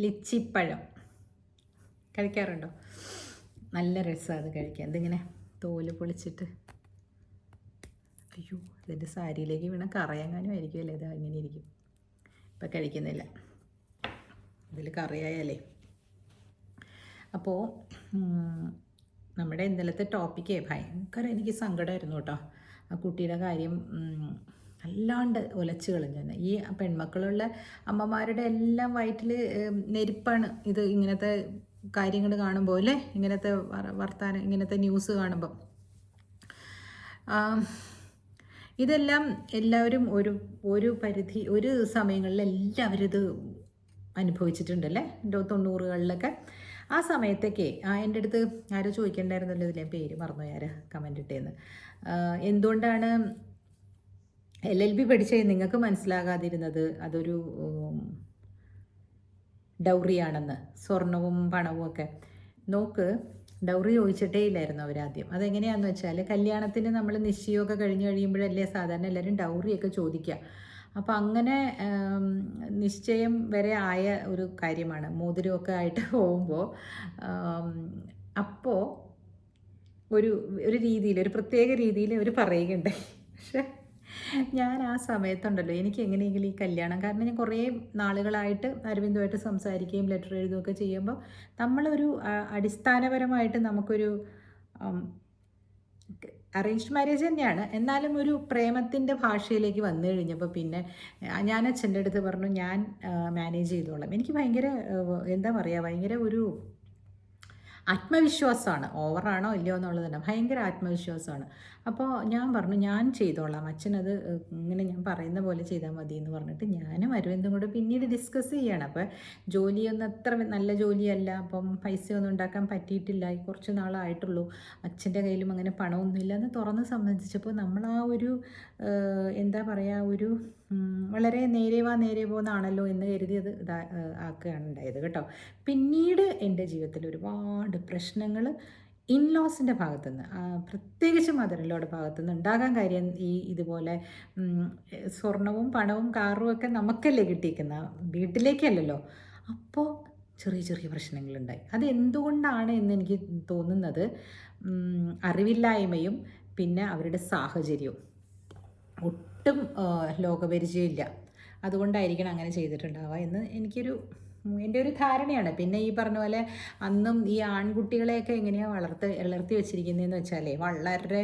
ലിച്ചിപ്പഴം കഴിക്കാറുണ്ടോ? നല്ല രസമാണ് അത് കഴിക്കാൻ. ഇതിങ്ങനെ തോല് പൊളിച്ചിട്ട്, അയ്യോ ഇതിൻ്റെ സാരിയിലേക്ക് വീണ കറയാങ്ങാനും ആയിരിക്കുമല്ലേ, ഇത് ഇങ്ങനെ ഇരിക്കും. ഇപ്പം കഴിക്കുന്നില്ല, ഇതിൽ കറിയായാലേ. അപ്പോൾ നമ്മുടെ ഇന്നലത്തെ ടോപ്പിക്കേ ഭയങ്കര എനിക്ക് സങ്കടമായിരുന്നു കേട്ടോ. ആ കുട്ടിയുടെ കാര്യം അല്ലാണ്ട് ഒലച്ച് കളഞ്ഞു. ഈ പെൺമക്കളുള്ള അമ്മമാരുടെ എല്ലാം വയറ്റിൽ നെരിപ്പാണ് ഇത്, ഇങ്ങനത്തെ കാര്യങ്ങൾ കാണുമ്പോൾ അല്ലേ, ഇങ്ങനത്തെ വർത്താനം, ഇങ്ങനത്തെ ന്യൂസ് കാണുമ്പം. ഇതെല്ലാം എല്ലാവരും ഒരു പരിധി, ഒരു സമയങ്ങളിൽ എല്ലാവരും ഇത് അനുഭവിച്ചിട്ടുണ്ടല്ലേ, 90കളിലൊക്കെ. ആ സമയത്തൊക്കെ എൻ്റെ അടുത്ത് ആരോ ചോദിക്കണ്ടായിരുന്നല്ലോ, ഇതിലെ പേര് മറന്നു, ആര് കമൻ്റ് ഇട്ടേന്ന്, എന്തുകൊണ്ടാണ് LLB പഠിച്ച നിങ്ങൾക്ക് മനസ്സിലാകാതിരുന്നത് അതൊരു ഡൗറിയാണെന്ന്, സ്വർണവും പണവും ഒക്കെ. നോക്ക്, ഡൗറി ചോദിച്ചിട്ടേ ഇല്ലായിരുന്നു അവരാദ്യം. അതെങ്ങനെയാണെന്ന് വെച്ചാൽ, കല്യാണത്തിന് നമ്മൾ നിശ്ചയമൊക്കെ കഴിഞ്ഞ് കഴിയുമ്പോഴല്ലേ സാധാരണ എല്ലാവരും ഡൗറിയൊക്കെ ചോദിക്കുക. അപ്പോൾ അങ്ങനെ നിശ്ചയം വരെ ആയ ഒരു കാര്യമാണ്, മോതിരമൊക്കെ ആയിട്ട് പോകുമ്പോൾ. അപ്പോൾ ഒരു രീതിയിൽ, ഒരു പ്രത്യേക രീതിയിൽ അവർ പറയുകയുണ്ടായി. പക്ഷേ ഞാൻ ആ സമയത്തുണ്ടല്ലോ, എനിക്ക് എങ്ങനെയെങ്കിലും ഈ കല്യാണം, കാരണം ഞാൻ കുറേ നാളുകളായിട്ട് അരവിന്ദുമായിട്ട് സംസാരിക്കുകയും ലെറ്റർ എഴുതുകയൊക്കെ ചെയ്യുമ്പോൾ നമ്മളൊരു അടിസ്ഥാനപരമായിട്ട് നമുക്കൊരു അറേഞ്ച്ഡ് മാരേജ് തന്നെയാണ്, എന്നാലും ഒരു പ്രേമത്തിൻ്റെ ഭാഷയിലേക്ക് വന്നു കഴിഞ്ഞപ്പോൾ പിന്നെ ഞാൻ അച്ഛൻ്റെ അടുത്ത് പറഞ്ഞു, ഞാൻ മാനേജ് ചെയ്തോളാം. എനിക്ക് ഭയങ്കര എന്താ പറയുക, ഭയങ്കര ഒരു ആത്മവിശ്വാസമാണ്. ഓവറാണോ ഇല്ലയോ എന്നുള്ളത് തന്നെ ഭയങ്കര ആത്മവിശ്വാസമാണ്. അപ്പോൾ ഞാൻ പറഞ്ഞു, ഞാൻ ചെയ്തോളാം, അച്ഛനത് ഇങ്ങനെ ഞാൻ പറയുന്ന പോലെ ചെയ്താൽ മതി എന്ന് പറഞ്ഞിട്ട് ഞാനും അരവിന്ദും കൂടെ പിന്നീട് ഡിസ്കസ് ചെയ്യണം. അപ്പോൾ ജോലിയൊന്നും അത്ര നല്ല ജോലിയല്ല, അപ്പം പൈസയൊന്നും ഉണ്ടാക്കാൻ പറ്റിയിട്ടില്ല, കുറച്ച് നാളായിട്ടുള്ളൂ, അച്ഛൻ്റെ കയ്യിലും അങ്ങനെ പണമൊന്നുമില്ല എന്ന് തുറന്ന് സംബന്ധിച്ചപ്പോൾ നമ്മൾ ആ ഒരു എന്താ പറയുക, ഒരു വളരെ നേരെ പോകുന്നതാണല്ലോ എന്ന് കരുതി അത് ആക്കുകയാണ് ഉണ്ടായത് കേട്ടോ. പിന്നീട് എൻ്റെ ജീവിതത്തിൽ ഒരുപാട് പ്രശ്നങ്ങൾ ഇൻലോസിൻ്റെ ഭാഗത്തുനിന്ന്, പ്രത്യേകിച്ച് മദറിലോയുടെ ഭാഗത്തുനിന്ന് ഉണ്ടാകാൻ കാര്യം ഇതുപോലെ സ്വർണവും പണവും കാറും ഒക്കെ നമുക്കല്ലേ കിട്ടിയിരിക്കുന്ന, വീട്ടിലേക്കല്ലല്ലോ. അപ്പോൾ ചെറിയ പ്രശ്നങ്ങളുണ്ടായി. അത് എന്തുകൊണ്ടാണ് എന്ന് എനിക്ക് തോന്നുന്നത് അറിവില്ലായ്മയും പിന്നെ അവരുടെ സാഹചര്യവും, ഒട്ടും ലോകപരിചയമില്ല, അതുകൊണ്ടായിരിക്കണം അങ്ങനെ ചെയ്തിട്ടുണ്ടാവുക എന്ന് എൻ്റെ ഒരു ധാരണയാണ്. പിന്നെ ഈ പറഞ്ഞ പോലെ അന്നും ഈ ആൺകുട്ടികളെയൊക്കെ എങ്ങനെയാണ് വളർത്തി വെച്ചിരിക്കുന്നതെന്ന് വെച്ചാൽ, വളരെ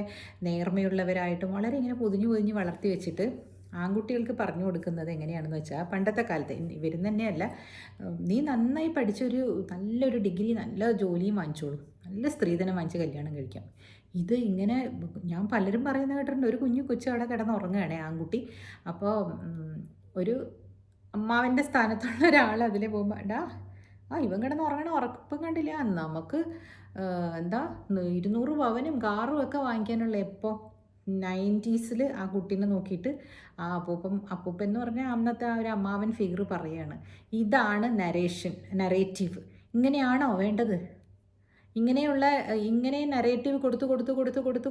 നേർമയുള്ളവരായിട്ടും വളരെ ഇങ്ങനെ പൊതിഞ്ഞു വളർത്തി വെച്ചിട്ട് ആൺകുട്ടികൾക്ക് പറഞ്ഞു കൊടുക്കുന്നത് എങ്ങനെയാണെന്ന് വെച്ചാൽ, പണ്ടത്തെ കാലത്ത് ഇവരും തന്നെയല്ല, നീ നന്നായി പഠിച്ചൊരു നല്ലൊരു ഡിഗ്രി, നല്ല ജോലിയും വാങ്ങിച്ചോളൂ, നല്ല സ്ത്രീധനം വാങ്ങിച്ച് കല്യാണം കഴിക്കാം. ഇത് ഇങ്ങനെ ഞാൻ പലരും പറയുന്ന കേട്ടിട്ടുണ്ട്. ഒരു കൊച്ചു അവിടെ കിടന്ന് ഉറങ്ങുകയാണേ ആൺകുട്ടി. അപ്പോൾ ഒരു അമ്മാവൻ്റെ സ്ഥാനത്തുള്ള ഒരാൾ അതിൽ പോകുമ്പോൾ, ഇവൻ കിടന്ന് ഉറങ്ങണ ഉറപ്പം കണ്ടില്ല, നമുക്ക് എന്താ 200 പവനും കാറും ഒക്കെ വാങ്ങിക്കാനുള്ള, എപ്പോൾ 90s ആ കുട്ടീനെ നോക്കിയിട്ട് ആ അപ്പൂപ്പൻ എന്ന് പറഞ്ഞാൽ അന്നത്തെ ആ ഒരു അമ്മാവൻ ഫിഗർ പറയുകയാണ്, ഇതാണ് നറേറ്റീവ്, ഇങ്ങനെയാണോ വേണ്ടത്? ഇങ്ങനെ നറേറ്റീവ്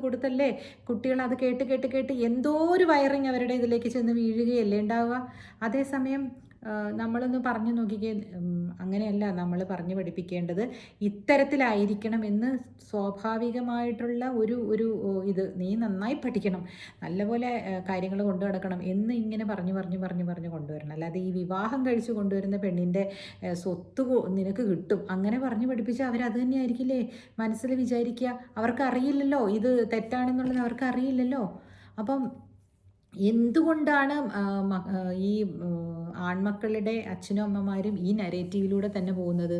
കൊടുത്തല്ലേ കുട്ടികൾ അത് കേട്ട് എന്തോ ഒരു വയറിങ് അവരുടെ ഇതിലേക്ക് ചെന്ന് വീഴുകയല്ലേ ഉണ്ടാവുക. അതേസമയം നമ്മളൊന്ന് പറഞ്ഞു നോക്കിക്കേ, അങ്ങനെയല്ല നമ്മൾ പറഞ്ഞു പഠിപ്പിക്കേണ്ടത്, ഇത്തരത്തിലായിരിക്കണം എന്ന് സ്വാഭാവികമായിട്ടുള്ള ഒരു ഇത്, നീ നന്നായി പഠിക്കണം, നല്ലപോലെ കാര്യങ്ങൾ കൊണ്ടു നടക്കണം എന്ന് ഇങ്ങനെ പറഞ്ഞു കൊണ്ടുവരണം. അല്ലാതെ ഈ വിവാഹം കഴിച്ച് കൊണ്ടുവരുന്ന പെണ്ണിൻ്റെ സ്വത്ത് നിനക്ക് കിട്ടും അങ്ങനെ പറഞ്ഞു പഠിപ്പിച്ചാൽ അവരത് തന്നെയായിരിക്കില്ലേ മനസ്സിൽ വിചാരിക്കുക. അവർക്ക് അറിയില്ലല്ലോ ഇത് തെറ്റാണെന്നുള്ളത്, അവർക്ക് അറിയില്ലല്ലോ. അപ്പം എന്തുകൊണ്ടാണ് ഈ ആൺമക്കളുടെ അച്ഛനും അമ്മമാരും ഈ നരേറ്റീവിലൂടെ തന്നെ പോകുന്നത്?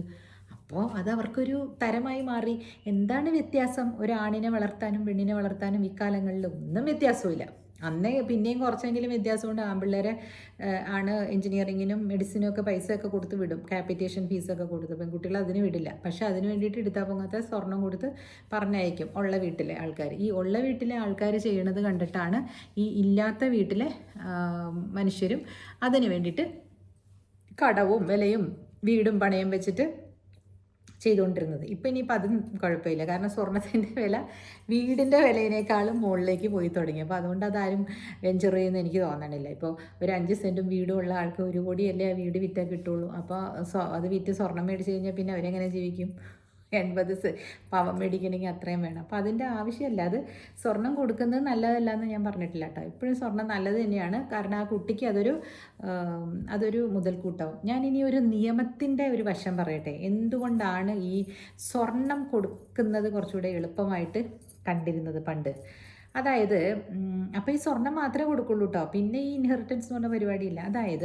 അപ്പോൾ അത് അവർക്കൊരു തരമായി മാറി. എന്താണ് വ്യത്യാസം? ഒരാണിനെ വളർത്താനും പെണ്ണിനെ വളർത്താനും ഇക്കാലങ്ങളിൽ ഒന്നും വ്യത്യാസമില്ല. അന്നേ പിന്നെയും കുറച്ചെങ്കിലും വ്യത്യാസമുണ്ട്. ആൺപിള്ളേരെ ആണ് എൻജിനീയറിങ്ങിനും മെഡിസിനും ഒക്കെ പൈസയൊക്കെ കൊടുത്ത് വിടും, ക്യാപിറ്റേഷൻ ഫീസൊക്കെ കൊടുത്ത്. പെൺകുട്ടികൾ അതിന് വിടില്ല. പക്ഷെ അതിന് വേണ്ടിയിട്ട് എടുത്താൽ പൊങ്ങാത്ത സ്വർണം കൊടുത്ത് പറഞ്ഞയക്കും ഉള്ള വീട്ടിലെ ആൾക്കാർ. ഈ ഉള്ള വീട്ടിലെ ആൾക്കാർ ചെയ്യണത് കണ്ടിട്ടാണ് ഈ ഇല്ലാത്ത വീട്ടിലെ മനുഷ്യരും അതിന് വേണ്ടിയിട്ട് കടവും വിലയും വീടും പണയം വെച്ചിട്ട് ചെയ്തുകൊണ്ടിരുന്നത്. ഇപ്പം ഇനിയിപ്പോൾ അതും കുഴപ്പമില്ല. കാരണം സ്വർണത്തിൻ്റെ വില വീടിൻ്റെ വിലയിനേക്കാളും മുകളിലേക്ക് പോയി തുടങ്ങി. അപ്പോൾ അതുകൊണ്ട് അതാരും വെഞ്ചർ ചെയ്യുമെന്ന് എനിക്ക് തോന്നണില്ല. ഇപ്പോൾ ഒരു 5 സെൻറ്റും വീടും ഉള്ള ആൾക്ക് 1 കോടിയല്ലേ ആ വീട് വിറ്റാൽ കിട്ടുള്ളൂ. അപ്പോൾ അത് വിറ്റ് സ്വർണം മേടിച്ച് കഴിഞ്ഞാൽ പിന്നെ അവരെങ്ങനെ ജീവിക്കും? 80 പവൻ മേടിക്കണമെങ്കിൽ അത്രയും വേണം. അപ്പോൾ അതിൻ്റെ ആവശ്യമല്ല. അത് സ്വർണം കൊടുക്കുന്നത് നല്ലതല്ല എന്ന് ഞാൻ പറഞ്ഞിട്ടില്ല കേട്ടോ. ഇപ്പോഴും സ്വർണം നല്ലത് തന്നെയാണ്. കാരണം ആ കുട്ടിക്ക് അതൊരു മുതൽക്കൂട്ടാവും. ഞാനിനി ഒരു നിയമത്തിൻ്റെ ഒരു വശം പറയട്ടെ. എന്തുകൊണ്ടാണ് ഈ സ്വർണം കൊടുക്കുന്നത് കുറച്ചുകൂടെ എളുപ്പമായിട്ട് കണ്ടിരുന്നത് പണ്ട്? അതായത് അപ്പോൾ ഈ സ്വർണം മാത്രമേ കൊടുക്കുള്ളൂ കേട്ടോ. പിന്നെ ഈ ഇൻഹെറിറ്റൻസ് എന്ന് പറഞ്ഞ പരിപാടിയില്ല. അതായത്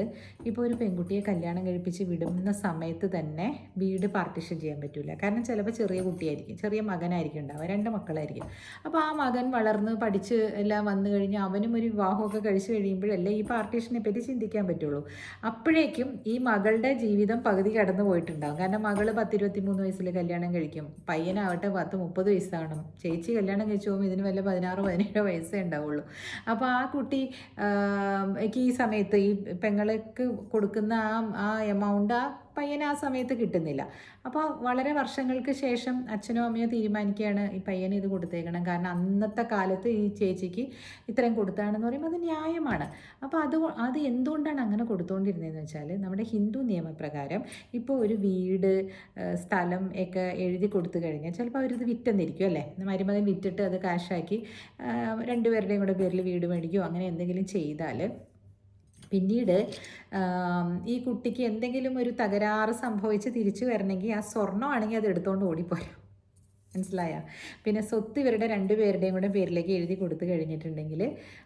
ഇപ്പോൾ ഒരു പെൺകുട്ടിയെ കല്യാണം കഴിപ്പിച്ച് വിടുന്ന സമയത്ത് തന്നെ വീട് പാർട്ടിഷൻ ചെയ്യാൻ പറ്റില്ല. കാരണം ചിലപ്പോൾ ചെറിയ കുട്ടിയായിരിക്കും, ചെറിയ മകനായിരിക്കും ഉണ്ടാവുക, 2 മക്കളായിരിക്കും. അപ്പോൾ ആ മകൻ വളർന്ന് പഠിച്ച് എല്ലാം വന്നു കഴിഞ്ഞ് അവനും ഒരു വിവാഹമൊക്കെ കഴിച്ച് കഴിയുമ്പോഴല്ലേ ഈ പാർട്ടീഷനെ പറ്റി ചിന്തിക്കാൻ പറ്റുള്ളൂ. അപ്പോഴേക്കും ഈ മകളുടെ ജീവിതം പകുതി കടന്നു പോയിട്ടുണ്ടാകും. കാരണം മകൾ 10-23 വയസ്സിൽ കല്യാണം കഴിക്കും, പയ്യനാവട്ടെ 10-30 വയസ്സാണ്. ചേച്ചി കല്യാണം കഴിച്ചു പോകുമ്പോൾ ഇതിന് വല്ല 16-17 വയസ്സേ ഉണ്ടാവുള്ളൂ. അപ്പോൾ ആ കുട്ടിക്ക് ഈ സമയത്ത് ഈ പെങ്ങൾക്ക് കൊടുക്കുന്ന ആ എമൗണ്ട് ആ പയ്യന് ആ സമയത്ത് കിട്ടുന്നില്ല. അപ്പോൾ വളരെ വർഷങ്ങൾക്ക് ശേഷം അച്ഛനോ അമ്മയോ തീരുമാനിക്കുകയാണ് ഈ പയ്യന് ഇത് കൊടുത്തേക്കണം. കാരണം അന്നത്തെ കാലത്ത് ഈ ചേച്ചിക്ക് ഇത്രയും കൊടുത്താണെന്ന് പറയുമ്പോൾ അത് ന്യായമാണ്. അപ്പോൾ അത് എന്തുകൊണ്ടാണ് അങ്ങനെ കൊടുത്തുകൊണ്ടിരുന്നതെന്ന് വെച്ചാൽ നമ്മുടെ ഹിന്ദു നിയമപ്രകാരം ഇപ്പോൾ ഒരു വീട് സ്ഥലം ഒക്കെ എഴുതി കൊടുത്തു കഴിഞ്ഞാൽ ചിലപ്പോൾ അവരിത് വിറ്റെന്നിരിക്കും അല്ലേ. മരുമകൻ വിറ്റിട്ട് അത് കാശാക്കി 2 പേരുടെയും കൂടെ പേരിൽ വീട് മേടിക്കുകയോ അങ്ങനെ എന്തെങ്കിലും ചെയ്താൽ പിന്നീട് ഈ കുട്ടിക്ക് എന്തെങ്കിലും ഒരു തകരാറ് സംഭവിച്ച് തിരിച്ചു വരണമെങ്കിൽ ആ സ്വർണ്ണമാണെങ്കിൽ അത് എടുത്തുകൊണ്ട് ഓടിപ്പോരാം. മനസ്സിലായ? പിന്നെ സ്വത്ത് ഇവരുടെ 2 പേരുടെയും കൂടെ പേരിലേക്ക് എഴുതി കൊടുത്തു കഴിഞ്ഞിട്ടുണ്ടെങ്കിൽ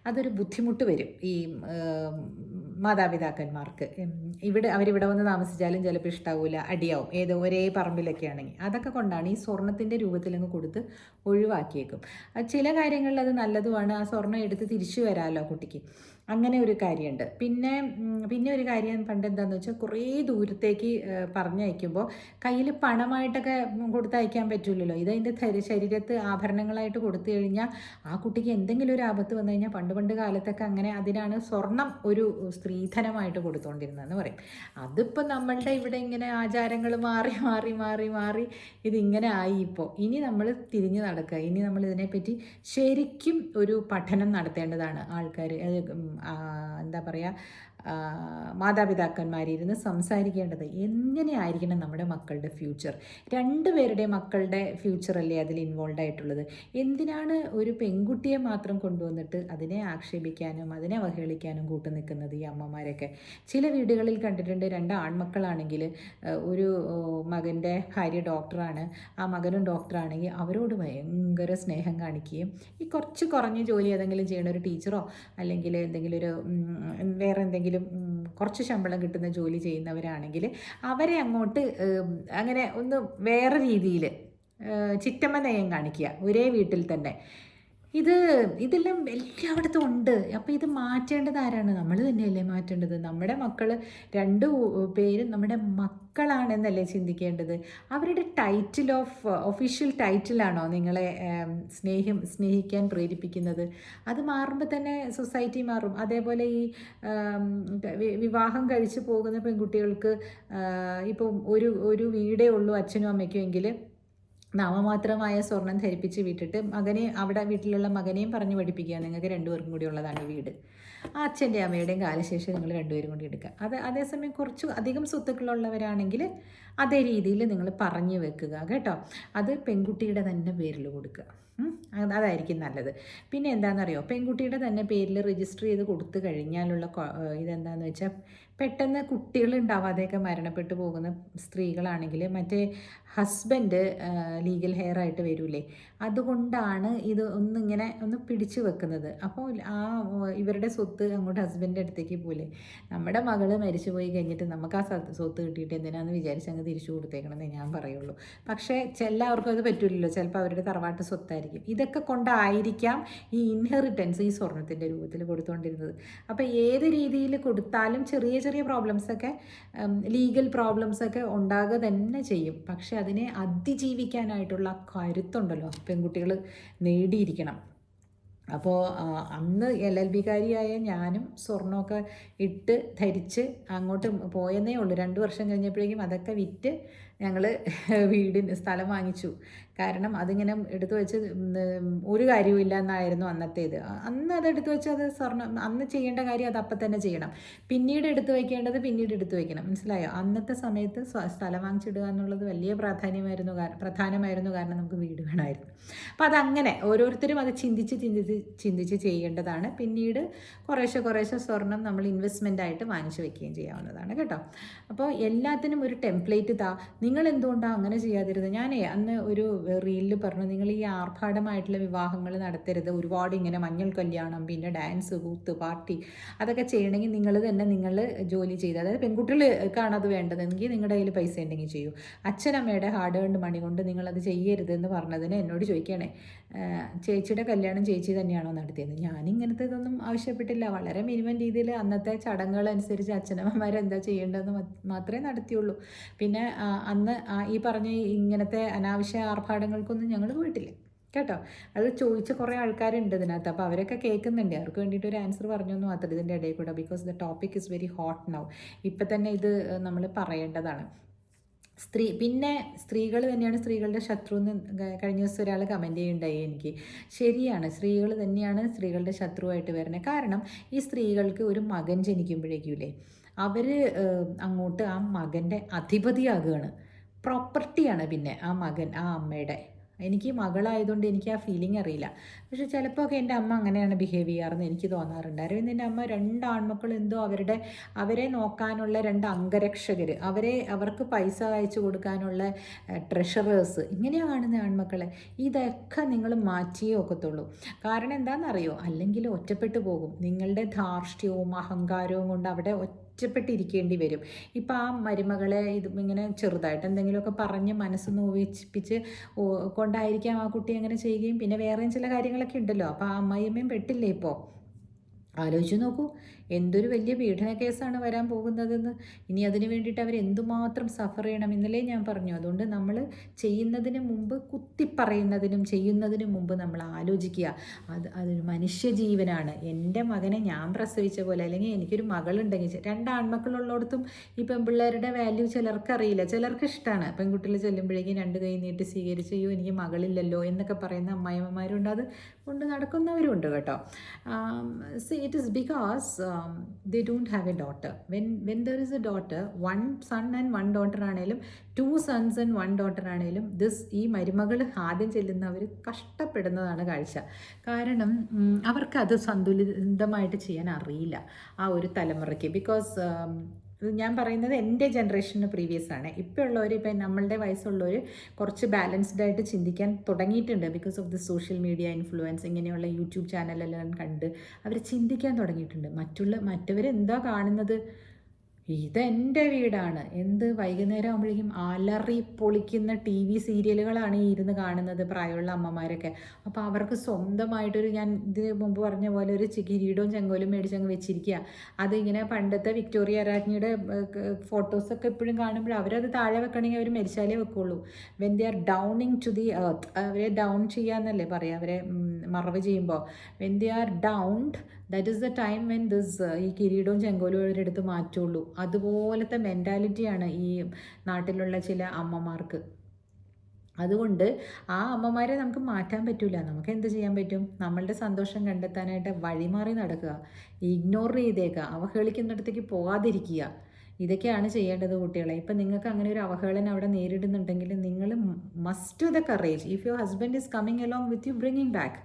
അതൊരു ബുദ്ധിമുട്ട് വരും ഈ മാതാപിതാക്കന്മാർക്ക്. അവരിവിടെ വന്ന് താമസിച്ചാലും ചിലപ്പോൾ ഇഷ്ടാവില്ല, അടിയാവും, ഒരേ പറമ്പിലൊക്കെ ആണെങ്കിൽ. അതൊക്കെ കൊണ്ടാണ് ഈ സ്വർണത്തിൻ്റെ രൂപത്തിലങ്ങ് കൊടുത്ത് ഒഴിവാക്കിയേക്കും. ചില കാര്യങ്ങളിൽ അത് നല്ലതുമാണ്. ആ സ്വർണ്ണം എടുത്ത് തിരിച്ചു വരാമല്ലോ കുട്ടിക്ക്, അങ്ങനെ ഒരു കാര്യമുണ്ട്. പിന്നെ ഒരു കാര്യം പണ്ട് എന്താണെന്ന് വെച്ചാൽ കുറേ ദൂരത്തേക്ക് പറഞ്ഞയക്കുമ്പോൾ കയ്യിൽ പണമായിട്ടൊക്കെ കൊടുത്തയക്കാൻ പറ്റില്ലല്ലോ. ഇതതിൻ്റെ ശരീരത്ത് ആഭരണങ്ങളായിട്ട് കൊടുത്തു കഴിഞ്ഞാൽ ആ കുട്ടിക്ക് എന്തെങ്കിലും ഒരു ആപത്ത് വന്നു കഴിഞ്ഞാൽ പണ്ട് കാലത്തൊക്കെ അങ്ങനെ അതിനാണ് സ്വർണം ഒരു സ്ത്രീധനമായിട്ട് കൊടുത്തുകൊണ്ടിരുന്നതെന്ന് പറയും. അതിപ്പോൾ നമ്മളുടെ ഇവിടെ ഇങ്ങനെ ആചാരങ്ങൾ മാറി ഇതിങ്ങനെ ആയി. ഇനി നമ്മൾ തിരിഞ്ഞു നടക്കുക. ഇനി നമ്മൾ ഇതിനെപ്പറ്റി ശരിക്കും ഒരു പഠനം നടത്തേണ്ടതാണ് ആൾക്കാർ. എന്താ പറയുക, മാതാപിതാക്കന്മാരിരുന്ന് സംസാരിക്കേണ്ടത് എങ്ങനെയായിരിക്കണം നമ്മുടെ മക്കളുടെ ഫ്യൂച്ചർ. 2 പേരുടെ മക്കളുടെ ഫ്യൂച്ചറല്ലേ അതിൽ ഇൻവോൾവ് ആയിട്ടുള്ളത്. എന്തിനാണ് ഒരു പെൺകുട്ടിയെ മാത്രം കൊണ്ടുവന്നിട്ട് അതിനെ ആക്ഷേപിക്കാനും അതിനെ അവഹേളിക്കാനും കൂട്ടു നിൽക്കുന്നത് ഈ അമ്മമാരൊക്കെ? ചില വീടുകളിൽ കണ്ടിട്ടുണ്ട് 2 ആൺമക്കളാണെങ്കിൽ ഒരു മകൻ്റെ ഭാര്യ ഡോക്ടറാണ്, ആ മകനും ഡോക്ടറാണെങ്കിൽ അവരോട് ഭയങ്കര സ്നേഹം കാണിക്കുകയും ഈ കുറഞ്ഞ ജോലി ഏതെങ്കിലും ചെയ്യണ ഒരു ടീച്ചറോ അല്ലെങ്കിൽ എന്തെങ്കിലും ഒരു വേറെ എന്തെങ്കിലും കുറച്ച് ശമ്പളം കിട്ടുന്ന ജോലി ചെയ്യുന്നവരാണെങ്കിൽ അവരെ അങ്ങോട്ട് അങ്ങനെ ഒന്ന് വേറെ രീതിയിൽ ചിറ്റമ്മ നയം കാണിക്കുക ഒരേ വീട്ടിൽ തന്നെ. ഇതെല്ലാം എല്ലായിടത്തും ഉണ്ട്. അപ്പോൾ ഇത് മാറ്റേണ്ടത് ആരാണ്? നമ്മൾ തന്നെയല്ലേ മാറ്റേണ്ടത്. നമ്മുടെ മക്കൾ 2 പേരും നമ്മുടെ മക്കളാണെന്നല്ലേ ചിന്തിക്കേണ്ടത്. അവരുടെ ഒഫീഷ്യൽ ടൈറ്റിലാണോ നിങ്ങളെ സ്നേഹിക്കാൻ പ്രേരിപ്പിക്കുന്നത്? അത് മാറുമ്പോൾ തന്നെ സൊസൈറ്റി മാറും. അതേപോലെ ഈ വിവാഹം കഴിച്ച് പോകുന്ന പെൺകുട്ടികൾക്ക് ഇപ്പം ഒരു വീടേ ഉള്ളൂ അച്ഛനും അമ്മയ്ക്കും എങ്കിൽ നാമമാത്രമായ സ്വർണം ധരിപ്പിച്ച് വിട്ടിട്ട് അവിടെ വീട്ടിലുള്ള മകനെയും പറഞ്ഞു പഠിപ്പിക്കുക, നിങ്ങൾക്ക് 2 പേർക്കും കൂടി ഉള്ളതാണ് ഈ വീട്, ആ അച്ഛൻ്റെ അമ്മയുടെയും കാലശേഷം നിങ്ങൾ 2 പേരും കൂടി എടുക്കുക. അതേസമയം കുറച്ച് അധികം സ്വത്തുക്കളുള്ളവരാണെങ്കിൽ അതേ രീതിയിൽ നിങ്ങൾ പറഞ്ഞു വെക്കുക കേട്ടോ. അത് പെൺകുട്ടിയുടെ തന്നെ പേരിൽ കൊടുക്കുക. അതായിരിക്കും നല്ലത്. പിന്നെ എന്താണെന്നറിയോ, പെൺകുട്ടിയുടെ തന്നെ പേരിൽ രജിസ്റ്റർ ചെയ്ത് കൊടുത്തു കഴിഞ്ഞാലുള്ള ഇതെന്താണെന്ന് വെച്ചാൽ പെട്ടെന്ന് കുട്ടികൾ ഉണ്ടാവാതെയൊക്കെ മരണപ്പെട്ടു പോകുന്ന സ്ത്രീകളാണെങ്കിൽ മറ്റേ ഹസ്ബൻഡ് ലീഗൽ ഹെയർ ആയിട്ട് വരൂലേ, അതുകൊണ്ടാണ് ഇത് ഒന്ന് പിടിച്ചു വെക്കുന്നത്. അപ്പോൾ ഇവരുടെ സ്വത്ത് അങ്ങോട്ട് ഹസ്ബൻഡിൻ്റെ അടുത്തേക്ക് പോലെ. നമ്മുടെ മകൾ മരിച്ചു പോയി കഴിഞ്ഞിട്ട് നമുക്ക് ആ സ്വത്ത് കിട്ടിയിട്ട് എന്തിനാന്ന് വിചാരിച്ച് അങ്ങ് തിരിച്ചു കൊടുത്തേക്കണമെന്നേ ഞാൻ പറയുള്ളൂ. പക്ഷേ എല്ലാവർക്കും അത് പറ്റില്ലല്ലോ. ചിലപ്പോൾ അവരുടെ തറവാട്ട് സ്വത്തായിരിക്കും. ഇതൊക്കെ കൊണ്ടായിരിക്കാം ഈ ഇൻഹെറിറ്റൻസ് ഈ സ്വർണത്തിൻ്റെ രൂപത്തിൽ കൊടുത്തുകൊണ്ടിരുന്നത്. അപ്പോൾ ഏത് രീതിയിൽ കൊടുത്താലും ചെറിയ പ്രോബ്ലംസൊക്കെ ലീഗൽ പ്രോബ്ലംസൊക്കെ ഉണ്ടാകുക തന്നെ ചെയ്യും. പക്ഷെ അതിനെ അതിജീവിക്കാനായിട്ടുള്ള കരുത്തുണ്ടല്ലോ പെൺകുട്ടികൾ നേടിയിരിക്കണം. അപ്പോൾ അന്ന് LLB-കാരിയായ ഞാനും സ്വർണ്ണമൊക്കെ ഇട്ട് ധരിച്ച് അങ്ങോട്ട് പോയെന്നേ ഉള്ളൂ. 2 വർഷം കഴിഞ്ഞപ്പോഴേക്കും അതൊക്കെ വിറ്റ് ഞങ്ങൾ സ്ഥലം വാങ്ങിച്ചു. കാരണം അതിങ്ങനെ എടുത്തു വെച്ച് ഒരു കാര്യവും എന്നായിരുന്നു അന്നത്തേത്. അന്ന് അത് എടുത്തു വെച്ച് അത് സ്വർണ്ണം അന്ന് ചെയ്യേണ്ട കാര്യം അത് അപ്പം തന്നെ ചെയ്യണം. പിന്നീട് എടുത്തു വയ്ക്കേണ്ടത് പിന്നീട് എടുത്തു വയ്ക്കണം. മനസ്സിലായോ? അന്നത്തെ സമയത്ത് സ്ഥലം വാങ്ങിച്ചിടുക എന്നുള്ളത് വലിയ പ്രധാനമായിരുന്നു. കാരണം നമുക്ക് വീട് വേണമായിരുന്നു. അപ്പം അതങ്ങനെ ഓരോരുത്തരും അത് ചിന്തിച്ച് ചെയ്യേണ്ടതാണ്. പിന്നീട് കുറേശ്ശെ സ്വർണം നമ്മൾ ഇൻവെസ്റ്റ്മെൻ്റ് ആയിട്ട് വാങ്ങിച്ചു വെക്കുകയും ചെയ്യാവുന്നതാണ് കേട്ടോ. അപ്പോൾ എല്ലാത്തിനും ഒരു ടെംപ്ലേറ്റ് നിങ്ങൾ എന്തുകൊണ്ടാണ് അങ്ങനെ ചെയ്യാതിരുന്നത്? ഞാനേ അന്ന് ഒരു റീലിൽ പറഞ്ഞു, നിങ്ങൾ ഈ ആർഭാടമായിട്ടുള്ള വിവാഹങ്ങൾ നടത്തരുത്. ഒരുപാട് ഇങ്ങനെ മഞ്ഞൾ കല്യാണം, പിന്നെ ഡാൻസ്, കൂത്ത്, പാർട്ടി അതൊക്കെ ചെയ്യണമെങ്കിൽ നിങ്ങൾ ജോലി ചെയ്ത്, അതായത് പെൺകുട്ടികൾക്കാണ് അത് വേണ്ടതെങ്കിൽ നിങ്ങളുടെ കയ്യിൽ പൈസ ഉണ്ടെങ്കിൽ ചെയ്യൂ. അച്ഛനമ്മയുടെ ഹാർഡ് ഏൺഡ് മണി കൊണ്ട് നിങ്ങളത് ചെയ്യരുതെന്ന് പറഞ്ഞതിന് എന്നോട് ചോദിക്കണേ, ചേച്ചിയുടെ കല്യാണം ചേച്ചി തന്നെയാണോ നടത്തിയത്? ഞാനിങ്ങനത്തെ ഇതൊന്നും ആവശ്യപ്പെട്ടില്ല. വളരെ മിനിമം രീതിയിൽ അന്നത്തെ ചടങ്ങുകളനുസരിച്ച് അച്ഛനമ്മമാരെന്താ ചെയ്യേണ്ടതെന്ന് മാത്രമേ നടത്തിയുള്ളൂ. പിന്നെ അന്ന് ഈ പറഞ്ഞ ഇങ്ങനത്തെ അനാവശ്യ ആർഭാടങ്ങൾക്കൊന്നും ഞങ്ങൾ പോയിട്ടില്ല കേട്ടോ. അത് ചോദിച്ച കുറേ ആൾക്കാരുണ്ട് ഇതിനകത്ത്. അപ്പോൾ അവരൊക്കെ കേൾക്കുന്നുണ്ട്. അവർക്ക് വേണ്ടിയിട്ട് ഒരു ആൻസർ പറഞ്ഞൊന്നും മാത്രം ഇതിൻ്റെ ഇടയിൽ കൂടെ, because the topic is very hot now. ഇപ്പം തന്നെ ഇത് നമ്മൾ പറയേണ്ടതാണ്. പിന്നെ സ്ത്രീകൾ തന്നെയാണ് സ്ത്രീകളുടെ ശത്രു എന്ന് കഴിഞ്ഞ ദിവസം ഒരാൾ കമൻറ്റ് ചെയ്യുണ്ടായി എനിക്ക്. ശരിയാണ്, സ്ത്രീകൾ തന്നെയാണ് സ്ത്രീകളുടെ ശത്രുവായിട്ട് വരുന്നത്. കാരണം ഈ സ്ത്രീകൾക്ക് ഒരു മകൻ ജനിക്കുമ്പോഴേക്കൂലേ അവർ അങ്ങോട്ട് ആ മകൻ്റെ അധിപതിയാകുകയാണ്. പ്രോപ്പർട്ടിയാണ് പിന്നെ ആ മകൻ ആ അമ്മയുടെ. എനിക്ക് മകളായതുകൊണ്ട് എനിക്ക് ആ ഫീലിംഗ് അറിയില്ല. പക്ഷെ ചിലപ്പോൾ ഒക്കെ എൻ്റെ അമ്മ അങ്ങനെയാണ് ബിഹേവ് ചെയ്യാറെന്ന് എനിക്ക് തോന്നാറുണ്ട്. അരവിന്ദൻ്റെ അമ്മ 2 ആൺമക്കൾ എന്തോ അവരെ നോക്കാനുള്ള 2 അംഗരക്ഷകർ, അവർക്ക് പൈസ അയച്ചു കൊടുക്കാനുള്ള ട്രഷറേഴ്സ്, ഇങ്ങനെയാണ് കാണുന്ന ആൺമക്കളെ. ഇതൊക്കെ നിങ്ങൾ മാറ്റിയേ ഒക്കത്തുള്ളൂ. കാരണം എന്താണെന്നറിയോ? അല്ലെങ്കിൽ ഒറ്റപ്പെട്ടു പോകും. നിങ്ങളുടെ ധാർഷ്ട്യവും അഹങ്കാരവും കൊണ്ട് അവിടെ ഒറ്റപ്പെട്ടിരിക്കേണ്ടി വരും. ഇപ്പം ആ മരുമകളെ ഇങ്ങനെ ചെറുതായിട്ട് എന്തെങ്കിലുമൊക്കെ പറഞ്ഞ് മനസ്സ് നോവിപ്പിച്ച് കൊണ്ടായിരിക്കാം ആ കുട്ടി അങ്ങനെ ചെയ്യുകയും പിന്നെ വേറെയും ചില കാര്യങ്ങളൊക്കെ ഉണ്ടല്ലോ. അപ്പോൾ ആ അമ്മായിയമ്മയും പെട്ടില്ലേ ഇപ്പോൾ? ആലോചിച്ച് നോക്കൂ, എന്തൊരു വലിയ പീഡന കേസാണ് വരാൻ പോകുന്നതെന്ന്. ഇനി അതിന് വേണ്ടിയിട്ട് അവർ എന്തുമാത്രം സഫർ ചെയ്യണം. ഇന്നലെ ഞാൻ പറഞ്ഞു. അതുകൊണ്ട് നമ്മൾ ചെയ്യുന്നതിന് മുമ്പ്, കുത്തിപ്പറയുന്നതിനും ചെയ്യുന്നതിനും മുമ്പ് നമ്മൾ ആലോചിക്കുക. അതൊരു മനുഷ്യജീവനാണ്. എൻ്റെ മകനെ ഞാൻ പ്രസവിച്ച പോലെ, അല്ലെങ്കിൽ എനിക്കൊരു മകളുണ്ടെങ്കിൽ, 2 ആൺമക്കളുള്ളിടത്തും ഈ പെൺപിള്ളേരുടെ വാല്യൂ ചിലർക്കറിയില്ല. ചിലർക്ക് ഇഷ്ടമാണ് പെൺകുട്ടികൾ ചെല്ലുമ്പോഴേക്കും 2 കൈ നീട്ടി സ്വീകരിച്ച്, അയ്യോ എനിക്ക് മകളില്ലല്ലോ എന്നൊക്കെ പറയുന്ന അമ്മായിമ്മമാരുണ്ട്. അത് കൊണ്ട് നടക്കുന്നവരുണ്ട് കേട്ടോ. It is because they don't have a daughter. When there is a daughter, 1 son and 1 daughter ആണേലും 2 sons and 1 daughter ആണേലും ഈ മരുമകൾ ആദ്യം ചെല്ലുന്നവർ കഷ്ടപ്പെടുന്നതാണ് കാഴ്ച. കാരണം അവർക്കത് സന്തുലിതമായിട്ട് ചെയ്യാൻ അറിയില്ല ആ ഒരു തലമുറയ്ക്ക്. ബിക്കോസ് ഞാൻ പറയുന്നത് എൻ്റെ ജനറേഷന് പ്രീവിയസ് ആണ്. ഇപ്പോൾ ഉള്ളവർ, ഇപ്പം നമ്മളുടെ വയസ്സുള്ളവർ കുറച്ച് ബാലൻസ്ഡ് ആയിട്ട് ചിന്തിക്കാൻ തുടങ്ങിയിട്ടുണ്ട്. Because of the social media influence, ഇങ്ങനെയുള്ള യൂട്യൂബ് ചാനലെല്ലാം കണ്ട് അവർ ചിന്തിക്കാൻ തുടങ്ങിയിട്ടുണ്ട്. മറ്റവരെന്താ കാണുന്നത്? ഇതെൻ്റെ വീടാണ്. വൈകുന്നേരം ആകുമ്പോഴേക്കും അലറി പൊളിക്കുന്ന TV സീരിയലുകളാണ് ഈ ഇരുന്ന് കാണുന്നത് പ്രായമുള്ള അമ്മമാരൊക്കെ. അപ്പോൾ അവർക്ക് സ്വന്തമായിട്ടൊരു, ഞാൻ ഇതിന് മുമ്പ് പറഞ്ഞ പോലെ, ഒരു കിരീടവും ചെങ്കോലും മേടിച്ചങ്ങ് വെച്ചിരിക്കുക. അതിങ്ങനെ പണ്ടത്തെ വിക്ടോറിയ രാജ്ഞിയുടെ ഫോട്ടോസൊക്കെ എപ്പോഴും കാണുമ്പോൾ അവരത് താഴെ വെക്കണമെങ്കിൽ അവർ മരിച്ചാലേ വെക്കുള്ളൂ. When they are downing to the earth, അവരെ ഡൗൺ ചെയ്യാന്നല്ലേ പറയുക, അവരെ മറവ് ചെയ്യുമ്പോൾ. When they are downed, that is the time when ഈ കിരീടവും ചെങ്കോലും അവരെടുത്ത് മാറ്റുള്ളൂ. അതുപോലത്തെ മെൻറ്റാലിറ്റിയാണ് ഈ നാട്ടിലുള്ള ചില അമ്മമാർക്ക്. അതുകൊണ്ട് ആ അമ്മമാരെ നമുക്ക് മാറ്റാൻ പറ്റില്ല. നമുക്ക് എന്ത് ചെയ്യാൻ പറ്റും? നമ്മളുടെ സന്തോഷം കണ്ടെത്താനായിട്ട് വഴിമാറി നടക്കുക, ഇഗ്നോർ ചെയ്തേക്കുക, അവഹേളിക്കുന്നിടത്തേക്ക് പോകാതിരിക്കുക. ഇതൊക്കെയാണ് ചെയ്യേണ്ടത് കുട്ടികളെ. ഇപ്പം നിങ്ങൾക്ക് അങ്ങനെ ഒരു അവഹേളനം അവിടെ നേരിടുന്നുണ്ടെങ്കിൽ നിങ്ങൾ must to the courage. If your husband is coming along with you, bringing back.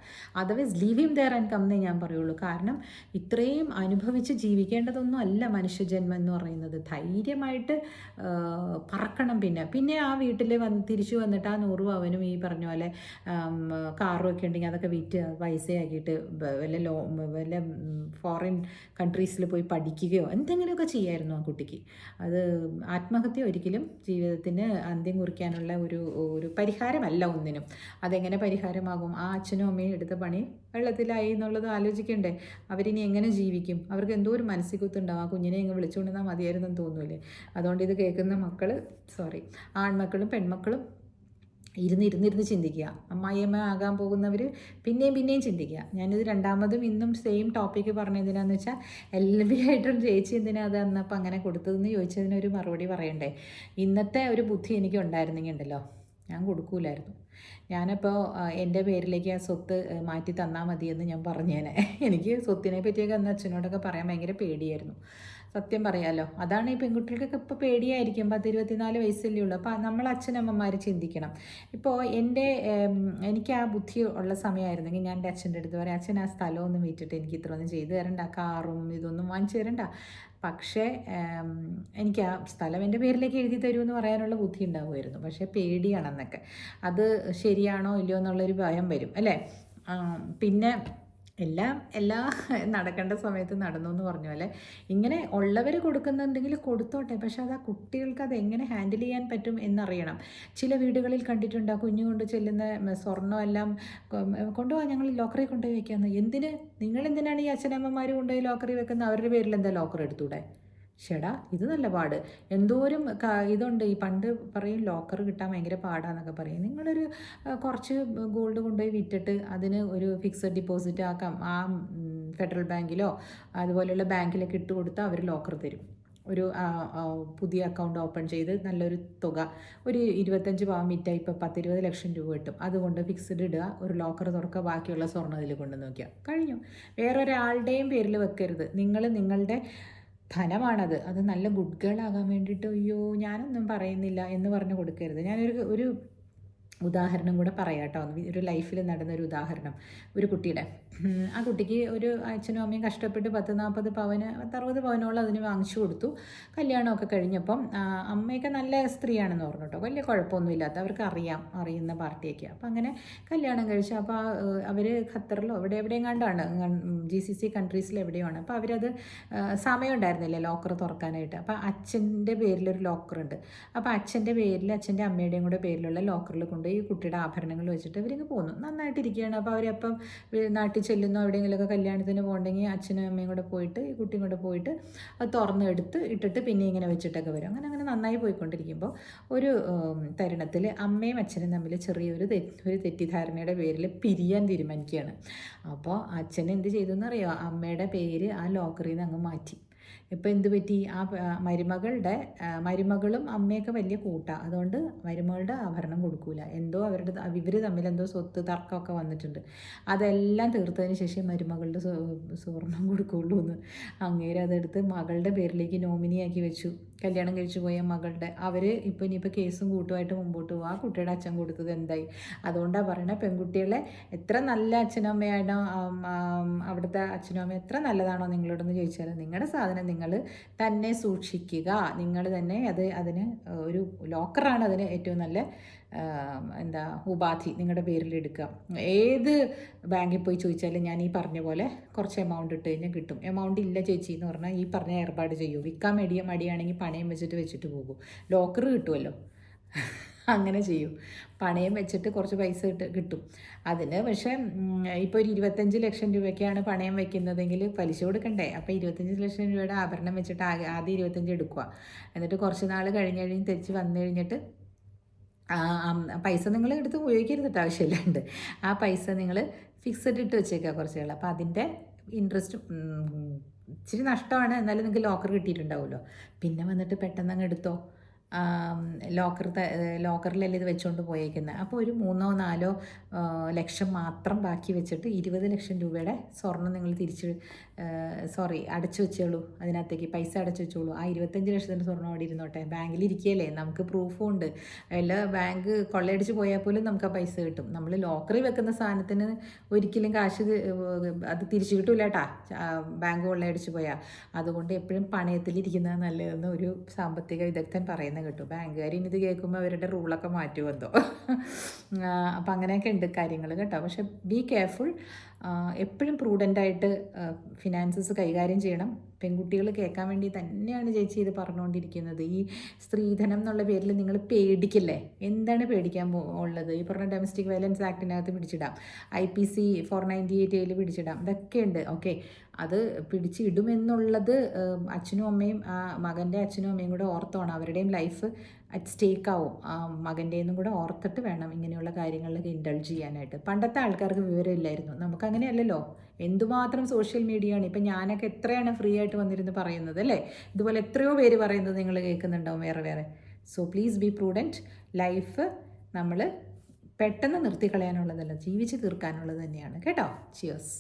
Otherwise leave him there and come എന്നേ ഞാൻ പറയുള്ളൂ. കാരണം ഇത്രയും അനുഭവിച്ച് ജീവിക്കേണ്ടതൊന്നും അല്ല മനുഷ്യജന്മം എന്ന് പറയുന്നത്. ധൈര്യമായിട്ട് പറക്കണം. പിന്നെ ആ വീട്ടിൽ തിരിച്ചു വന്നിട്ട് ആ 100 പവനും ഈ പറഞ്ഞ പോലെ കാറും ഒക്കെ ഉണ്ടെങ്കിൽ അതൊക്കെ വിറ്റ് പൈസയാക്കിയിട്ട് വല്ല ഫോറിൻ കൺട്രീസിൽ പോയി പഠിക്കുകയോ എന്തെങ്കിലുമൊക്കെ ചെയ്യായിരുന്നു ആ കുട്ടിക്ക്. അത് ആത്മഹത്യ ഒരിക്കലും ജീവിതത്തിന് അന്ത്യം കുറിക്കാനുള്ള ഒരു പരിഹാരമല്ല ഒന്നിനും. അതെങ്ങനെ പരിഹാരമാകും? ആ അച്ഛനും അമ്മയും എടുത്ത പണി വെള്ളത്തിലായി എന്നുള്ളത് ആലോചിക്കണ്ടേ? അവരിനി എങ്ങനെ ജീവിക്കും? അവർക്ക് എന്തോ ഒരു മനസ്സിൽ കുത്തുണ്ടാവും. ആ കുഞ്ഞിനെ ഇങ്ങ് വിളിച്ചുകൊണ്ടുവന്നാൽ മതിയായിരുന്നെന്ന് തോന്നൂലേ? അതുകൊണ്ട് ഇത് കേൾക്കുന്ന ആൺമക്കളും പെൺമക്കളും ഇരുന്നിരുന്നിരുന്ന് ചിന്തിക്കുക. അമ്മായിയമ്മ ആകാൻ പോകുന്നവർ പിന്നെയും പിന്നെയും ചിന്തിക്കുക. ഞാനിത് രണ്ടാമതും ഇന്നും സെയിം ടോപ്പിക്ക് പറഞ്ഞതിനാന്ന് വെച്ചാൽ LLB ആയിട്ടും ചേച്ചി എന്തിനാ അത് അന്നപ്പോൾ അങ്ങനെ കൊടുത്തതെന്ന് ചോദിച്ചതിനൊരു മറുപടി പറയണ്ടേ. ഇന്നത്തെ ഒരു ബുദ്ധി എനിക്ക് ഉണ്ടായിരുന്നെങ്കിൽ ഉണ്ടല്ലോ, ഞാൻ കൊടുക്കൂലായിരുന്നു. ഞാനപ്പോൾ എൻ്റെ പേരിലേക്ക് ആ സ്വത്ത് മാറ്റി തന്നാൽ മതിയെന്ന് ഞാൻ പറഞ്ഞേനെ. എനിക്ക് സ്വത്തിനെ പറ്റിയൊക്കെ അന്ന് അച്ഛനോടൊക്കെ പറയാൻ ഭയങ്കര പേടിയായിരുന്നു, സത്യം പറയാമല്ലോ. അതാണ് ഈ പെൺകുട്ടികൾക്കൊക്കെ ഇപ്പോൾ പേടിയായിരിക്കും. 10-24 വയസ്സല്ലേ ഉള്ളൂ. അപ്പോൾ നമ്മൾ അച്ഛനമ്മമാർ ചിന്തിക്കണം. ഇപ്പോൾ എനിക്ക് ആ ബുദ്ധി ഉള്ള സമയമായിരുന്നെങ്കിൽ ഞാൻ എൻ്റെ അച്ഛൻ്റെ അടുത്ത് പറയാം, അച്ഛൻ ആ സ്ഥലമൊന്നും വിറ്റിട്ട് എനിക്ക് ഇത്രയൊന്നും ചെയ്തു തരണ്ട, കാറും ഇതൊന്നും വാങ്ങിച്ചു തരണ്ട, പക്ഷേ എനിക്ക് ആ സ്ഥലം എൻ്റെ പേരിലേക്ക് എഴുതി തരുമെന്ന് പറയാനുള്ള ബുദ്ധി ഉണ്ടാവുമായിരുന്നു. പക്ഷേ പേടിയാണെന്നൊക്കെ, അത് ശരിയാണോ ഇല്ലയോ എന്നുള്ളൊരു ഭയം വരും അല്ലേ. പിന്നെ എല്ലാ നടക്കേണ്ട സമയത്ത് നടന്നു എന്ന് പറഞ്ഞ പോലെ ഇങ്ങനെ ഉള്ളവർ കൊടുക്കുന്നുണ്ടെങ്കിൽ കൊടുത്തോട്ടെ, പക്ഷെ അത് ആ കുട്ടികൾക്ക് അത് എങ്ങനെ ഹാൻഡിൽ ചെയ്യാൻ പറ്റും എന്നറിയണം. ചില വീടുകളിൽ കണ്ടിട്ടുണ്ട്, കുഞ്ഞു കൊണ്ട് ചെല്ലുന്ന സ്വർണ്ണമെല്ലാം കൊണ്ടുപോകാൻ ഞങ്ങൾ ലോക്കറിൽ കൊണ്ടുപോയി വെക്കാമെന്ന്. നിങ്ങളെന്തിനാണ് ഈ അച്ഛനമ്മമാർ കൊണ്ടുപോയി ലോക്കറി വെക്കുന്നത്? അവരുടെ പേരിൽ എന്താ ലോക്കർ എടുത്തൂടെ? ചേടാ, ഇത് നല്ല പാട്. എന്തോരം ഇതുണ്ട്. ഈ പണ്ട് പറയും ലോക്കർ കിട്ടാൻ ഭയങ്കര പാടാന്നൊക്കെ പറയും. നിങ്ങളൊരു കുറച്ച് ഗോൾഡ് കൊണ്ടുപോയി വിറ്റിട്ട് അതിന് ഒരു ഫിക്സഡ് ഡിപ്പോസിറ്റ് ആക്കാം. ആ ഫെഡറൽ ബാങ്കിലോ അതുപോലെയുള്ള ബാങ്കിലൊക്കെ ഇട്ട് കൊടുത്താൽ അവർ ലോക്കർ തരും. ഒരു പുതിയ അക്കൗണ്ട് ഓപ്പൺ ചെയ്ത് നല്ലൊരു തുക, ഒരു 25 പവൻ വിറ്റാൽ ഇപ്പോൾ 10-20 ലക്ഷം രൂപ കിട്ടും. അതുകൊണ്ട് ഫിക്സഡ് ഇടുക, ഒരു ലോക്കർ തുറക്കുക, ബാക്കിയുള്ള സ്വർണ്ണം അതിൽ കൊണ്ട് നോക്കിയാൽ കഴിഞ്ഞു. വേറൊരാളുടെയും പേരിൽ വെക്കരുത്. നിങ്ങളുടെ ധനമാണത്. അത് നല്ല ഗുഡ് ഗേൾ ആകാൻ വേണ്ടിയിട്ട് അയ്യോ ഞാനൊന്നും പറയുന്നില്ല എന്ന് പറഞ്ഞ് കൊടുക്കരുത്. ഞാനൊരു ഉദാഹരണം കൂടെ പറയാം കേട്ടോ. ഒരു ലൈഫിൽ നടന്നൊരു ഉദാഹരണം. ഒരു കുട്ടിയുടെ, ആ കുട്ടിക്ക് ഒരു അച്ഛനും അമ്മയും കഷ്ടപ്പെട്ട് 10-40 പവന് 60 പവനോളം അതിന് വാങ്ങിച്ചു കൊടുത്തു. കല്യാണമൊക്കെ കഴിഞ്ഞപ്പം അമ്മയൊക്കെ നല്ല സ്ത്രീയാണെന്ന് പറഞ്ഞു കേട്ടോ, വലിയ കുഴപ്പമൊന്നുമില്ലാത്ത, അവർക്ക് അറിയുന്ന പാർട്ടിയൊക്കെ. അപ്പം അങ്ങനെ കല്യാണം കഴിച്ചു. അപ്പോൾ അവർ ഖത്തറിലോ എവിടെയും കണ്ടാണ്, GCC കൺട്രീസിൽ എവിടെയാണ്. അപ്പോൾ അവരത് സമയം ഉണ്ടായിരുന്നില്ല ലോക്കർ തുറക്കാനായിട്ട്. അപ്പോൾ അച്ഛൻ്റെ പേരിലൊരു ലോക്കറുണ്ട്. അപ്പോൾ അച്ഛൻ്റെ പേരിൽ അച്ഛൻ്റെ അമ്മയുടെയും കൂടെ പേരിലുള്ള ലോക്കറിൽ കൊണ്ട് ഈ കുട്ടിയുടെ ആഭരണങ്ങൾ വെച്ചിട്ട് അവരിങ്ങ് പോന്നു. നന്നായിട്ടിരിക്കുകയാണ്. അപ്പോൾ അവരപ്പം നാട്ടിൽ ചെല്ലുന്നോ എവിടെയെങ്കിലുമൊക്കെ കല്യാണത്തിന് പോകണമെങ്കിൽ അച്ഛനും അമ്മയും കൂടെ പോയിട്ട് ഈ കുട്ടിയും കൂടെ പോയിട്ട് അത് തുറന്നെടുത്ത് ഇട്ടിട്ട് പിന്നെ ഇങ്ങനെ വെച്ചിട്ടൊക്കെ വരും. അങ്ങനെ നന്നായി പോയിക്കൊണ്ടിരിക്കുമ്പോൾ ഒരു തരുണത്തിൽ അമ്മയും അച്ഛനും തമ്മിൽ ചെറിയൊരു തെറ്റിദ്ധാരണയുടെ പേരിൽ പിരിയാൻ തീരുമാനിക്കുകയാണ്. അപ്പോൾ അച്ഛൻ എന്ത് ചെയ്തു എന്നറിയോ, അമ്മയുടെ പേര് ആ ലോക്കറിൽ നിന്ന് അങ്ങ് മാറ്റി. ഇപ്പോൾ എന്ത് പറ്റി, ആ മരുമകളും അമ്മയൊക്കെ വലിയ കൂട്ടാണ്. അതുകൊണ്ട് മരുമകളുടെ ആഭരണം കൊടുക്കൂല. എന്തോ ഇവർ തമ്മിൽ എന്തോ സ്വത്ത് തർക്കമൊക്കെ വന്നിട്ടുണ്ട്. അതെല്ലാം തീർത്തതിന് ശേഷം മരുമകളുടെ സ്വർണം കൊടുക്കുള്ളൂ എന്ന് അങ്ങേര് അതെടുത്ത് മകളുടെ പേരിലേക്ക് നോമിനിയാക്കി വെച്ചു. കല്യാണം കഴിച്ചു പോയ മകളുടെ. ഇനിയിപ്പോൾ കേസും കൂട്ടുമായിട്ട് മുമ്പോട്ട് പോകും. ആ കുട്ടിയുടെ അച്ഛൻ കൊടുത്തത് എന്തായി? അതുകൊണ്ടാണ് പറയണത്, പെൺകുട്ടികളെ എത്ര നല്ല അച്ഛനും അമ്മയാണോ, അവിടുത്തെ അച്ഛനും അമ്മയും എത്ര നല്ലതാണോ നിങ്ങളോടൊന്ന് ചോദിച്ചാൽ, നിങ്ങളുടെ സാധനം നിങ്ങൾ തന്നെ സൂക്ഷിക്കുക. നിങ്ങൾ തന്നെ അതിന് ഒരു ലോക്കറാണ് അതിന് ഏറ്റവും നല്ല ഉപാധി നിങ്ങളുടെ പേരിൽ എടുക്കുക. ഏത് ബാങ്കിൽ പോയി ചോദിച്ചാലും ഞാൻ ഈ പറഞ്ഞ പോലെ കുറച്ച് എമൗണ്ട് ഇട്ട് കഴിഞ്ഞാൽ കിട്ടും. എമൗണ്ട് ഇല്ല ചേച്ചി എന്ന് പറഞ്ഞാൽ ഈ പറഞ്ഞ ഏർപ്പാട് ചെയ്യൂ. വിൽക്കാൻ മടിയാണെങ്കിൽ പണയം വെച്ചിട്ട് പോകും. ലോക്കർ കിട്ടുമല്ലോ, അങ്ങനെ ചെയ്യും. പണയം വെച്ചിട്ട് കുറച്ച് പൈസ കിട്ടും അതിന്. പക്ഷേ ഇപ്പോൾ ഒരു 25 ലക്ഷം രൂപയ്ക്കാണ് പണയം വെക്കുന്നതെങ്കിൽ പലിശ കൊടുക്കണ്ടേ? അപ്പോൾ 25 ലക്ഷം രൂപയുടെ ആഭരണം വെച്ചിട്ട് ആദ്യം 25 എടുക്കുക. എന്നിട്ട് കുറച്ച് നാൾ കഴിഞ്ഞ് തിരിച്ച് വന്നു കഴിഞ്ഞിട്ട് പൈസ നിങ്ങൾ എടുത്ത് ഉപയോഗിക്കരുതിട്ട് ആവശ്യമില്ലാണ്ട് ആ പൈസ നിങ്ങൾ ഫിക്സഡ് ഇട്ട് വെച്ചേക്കുക കുറച്ച് നാൾ. അപ്പോൾ അതിൻ്റെ ഇൻട്രസ്റ്റ് ഇച്ചിരി നഷ്ടമാണ്, എന്നാലും നിങ്ങൾക്ക് ലോക്കർ കിട്ടിയിട്ടുണ്ടാവുമല്ലോ. പിന്നെ വന്നിട്ട് പെട്ടെന്ന് അങ്ങ് എടുത്തോ. ലോക്കറിലല്ലേ ഇത് വെച്ചുകൊണ്ട് പോയേക്കുന്നത്. അപ്പോൾ ഒരു 3-4 ലക്ഷം മാത്രം ബാക്കി വെച്ചിട്ട് 20 ലക്ഷം രൂപയുടെ സ്വർണ്ണം നിങ്ങൾ അടച്ചു വെച്ചോളൂ. അതിനകത്തേക്ക് പൈസ അടച്ചു വെച്ചോളൂ. ആ 25 ലക്ഷത്തിൻ്റെ സ്വർണ്ണം അവിടെ ഇരുന്നോട്ടെ. ബാങ്കിൽ ഇരിക്കുകയല്ലേ, നമുക്ക് പ്രൂഫും ഉണ്ട്. എല്ലാ ബാങ്ക് കൊള്ളയടിച്ച് പോയാൽ പോലും നമുക്ക് ആ പൈസ കിട്ടും. നമ്മൾ ലോക്കറിൽ വെക്കുന്ന സാധനത്തിന് ഒരിക്കലും കാശ് അത് തിരിച്ചു കിട്ടൂല കേട്ടാ, ബാങ്ക് കൊള്ളയടിച്ച് പോയാൽ. അതുകൊണ്ട് എപ്പോഴും പണയത്തിലിരിക്കുന്നത് നല്ലതെന്ന് ഒരു സാമ്പത്തിക വിദഗ്ധൻ പറയുന്നത് കേട്ടു. ബാങ്കുകാർ ഇനി ഇത് കേൾക്കുമ്പോൾ അവരുടെ റൂളൊക്കെ മാറ്റുമെന്തോ. അപ്പം അങ്ങനെയൊക്കെ ഉണ്ട് കാര്യങ്ങൾ കേട്ടോ. പക്ഷെ ബി കെയർഫുൾ. എപ്പോഴും പ്രൂഡൻ്റായിട്ട് ഫിനാൻസസ് കൈകാര്യം ചെയ്യണം. പെൺകുട്ടികൾ കേൾക്കാൻ വേണ്ടി തന്നെയാണ് ചേച്ചി ഇത് പറഞ്ഞുകൊണ്ടിരിക്കുന്നത്. ഈ സ്ത്രീധനം എന്നുള്ള പേരിൽ നിങ്ങൾ പേടിക്കില്ലേ? എന്താണ് പേടിക്കാൻ ഉള്ളത്? ഈ പറഞ്ഞ ഡൊമസ്റ്റിക് വയലൻസ് ആക്ടിനകത്ത് പിടിച്ചിടാം, IPC 498 പിടിച്ചിടാം, ഇതൊക്കെയുണ്ട്. ഓക്കെ, അത് പിടിച്ചിടുമെന്നുള്ളത് അച്ഛനും അമ്മയും മകൻ്റെ അച്ഛനും അമ്മയും കൂടെ ഓർത്തോണം. അവരുടെയും ലൈഫ് അറ്റ് സ്റ്റേക്ക് ആവും. മകൻ്റെന്നും കൂടെ ഓർത്തിട്ട് വേണം ഇങ്ങനെയുള്ള കാര്യങ്ങളിലൊക്കെ ഇൻഡൾജ് ചെയ്യാനായിട്ട്. പണ്ടത്തെ ആൾക്കാർക്ക് വിവരമില്ലായിരുന്നു, നമുക്കങ്ങനെയല്ലല്ലോ. എന്തുമാത്രം സോഷ്യൽ മീഡിയ ആണ്. ഇപ്പം ഞാനൊക്കെ എത്രയാണ് ഫ്രീ ആയിട്ട് വന്നിരുന്ന് പറയുന്നത് അല്ലേ? ഇതുപോലെ എത്രയോ പേര് പറയുന്നത് നിങ്ങൾ കേൾക്കുന്നുണ്ടാവും വേറെ വേറെ. So please be prudent. Life നമ്മൾ പെട്ടെന്ന് നിർത്തിക്കളയാനുള്ളതല്ല, ജീവിച്ച് തീർക്കാനുള്ളത് തന്നെയാണ് കേട്ടോ. ചിയേഴ്സ്.